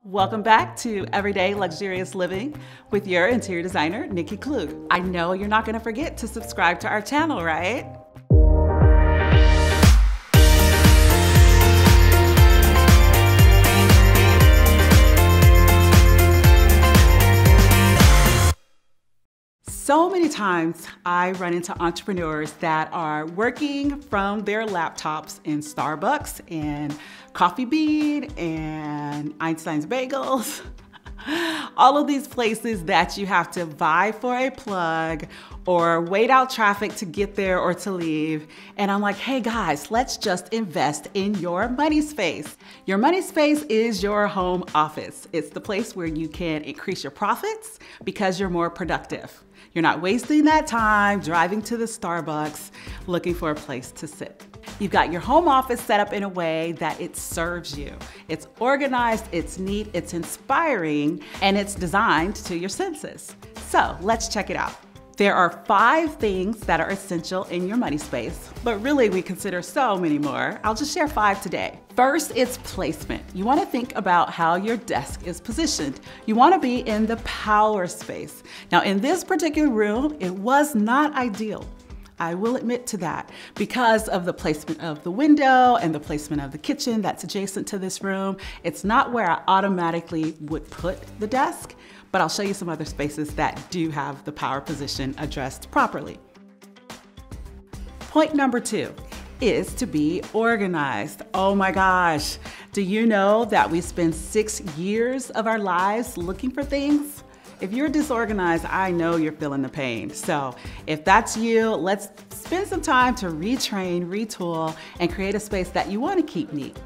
Welcome back to Everyday Luxurious Living with your interior designer, Nikki Klugh. I know you're not going to forget to subscribe to our channel, right? So many times I run into entrepreneurs that are working from their laptops in Starbucks and Coffee Bean and Einstein's Bagels. All of these places that you have to vie for a plug or wait out traffic to get there or to leave. And I'm like, hey guys, let's just invest in your money space. Your money space is your home office. It's the place where you can increase your profits because you're more productive. You're not wasting that time driving to the Starbucks looking for a place to sit. You've got your home office set up in a way that it serves you. It's organized, it's neat, it's inspiring, and it's designed to your senses. So let's check it out. There are 5 things that are essential in your money space, but really we consider so many more. I'll just share 5 today. First, it's placement. You want to think about how your desk is positioned. You want to be in the power space. Now, in this particular room, it was not ideal. I will admit to that because of the placement of the window and the placement of the kitchen that's adjacent to this room. It's not where I automatically would put the desk, but I'll show you some other spaces that do have the power position addressed properly. Point number 2 is to be organized. Oh my gosh, do you know that we spend 6 years of our lives looking for things? If you're disorganized, I know you're feeling the pain. So if that's you, let's spend some time to retrain, retool, and create a space that you want to keep neat.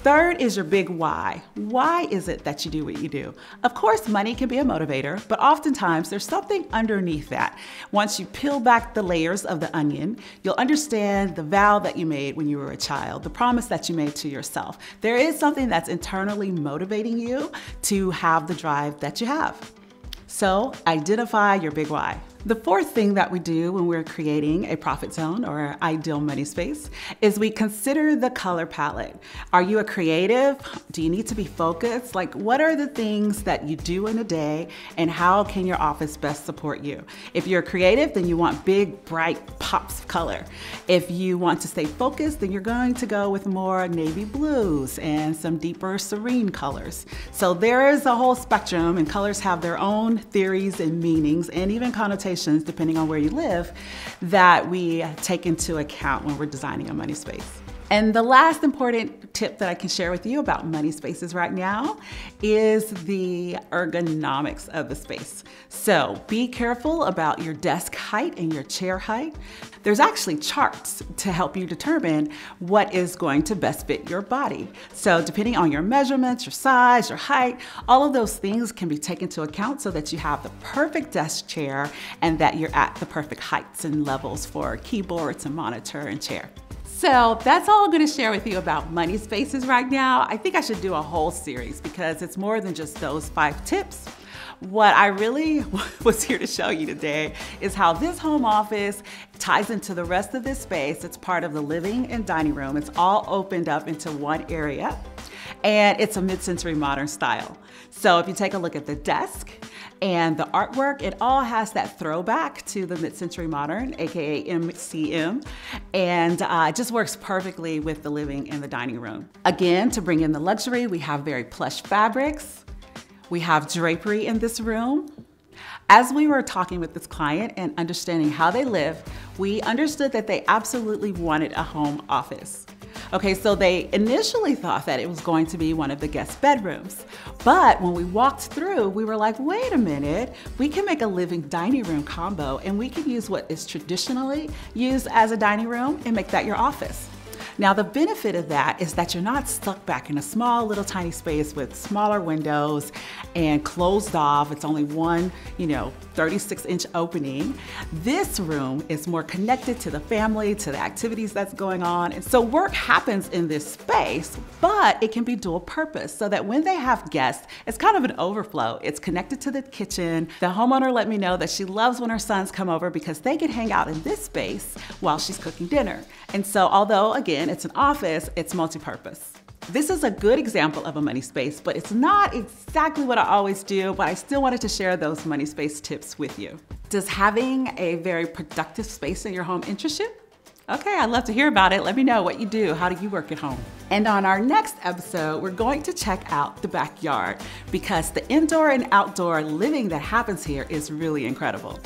Third is your big why. Why is it that you do what you do? Of course, money can be a motivator, but oftentimes there's something underneath that. Once you peel back the layers of the onion, you'll understand the vow that you made when you were a child, the promise that you made to yourself. There is something that's internally motivating you to have the drive that you have. So identify your big why. The 4th thing that we do when we're creating a profit zone or our ideal money space is we consider the color palette. Are you a creative? Do you need to be focused? Like, what are the things that you do in a day and how can your office best support you? If you're creative, then you want big, bright pops of color. If you want to stay focused, then you're going to go with more navy blues and some deeper serene colors. So there is a whole spectrum, and colors have their own theories and meanings and even connotations depending on where you live that we take into account when we're designing a money space. And the last important tip that I can share with you about money spaces right now is the ergonomics of the space. So be careful about your desk height and your chair height. There's actually charts to help you determine what is going to best fit your body. So depending on your measurements, your size, your height, all of those things can be taken into account so that you have the perfect desk chair and that you're at the perfect heights and levels for keyboards and monitor and chair. So that's all I'm going to share with you about money spaces right now. I think I should do a whole series because it's more than just those 5 tips. What I really was here to show you today is how this home office ties into the rest of this space. It's part of the living and dining room. It's all opened up into one area, and it's a mid-century modern style. So if you take a look at the desk and the artwork, it all has that throwback to the mid-century modern, AKA MCM, and it just works perfectly with the living and the dining room. Again, to bring in the luxury, we have very plush fabrics. We have drapery in this room. As we were talking with this client and understanding how they live, we understood that they absolutely wanted a home office. Okay, so they initially thought that it was going to be one of the guest bedrooms. But when we walked through, we were like, wait a minute, we can make a living dining room combo and we can use what is traditionally used as a dining room and make that your office. Now, the benefit of that is that you're not stuck back in a small little tiny space with smaller windows and closed off. It's only one, 36-inch opening. This room is more connected to the family, to the activities that's going on. And so work happens in this space, but it can be dual purpose so that when they have guests, it's kind of an overflow. It's connected to the kitchen. The homeowner let me know that she loves when her sons come over because they can hang out in this space while she's cooking dinner. And so although, again, it's an office, it's multi-purpose. This is a good example of a money space, but it's not exactly what I always do, but I still wanted to share those money space tips with you. Does having a very productive space in your home interest you? Okay, I'd love to hear about it. Let me know what you do. How do you work at home? And on our next episode, we're going to check out the backyard because the indoor and outdoor living that happens here is really incredible.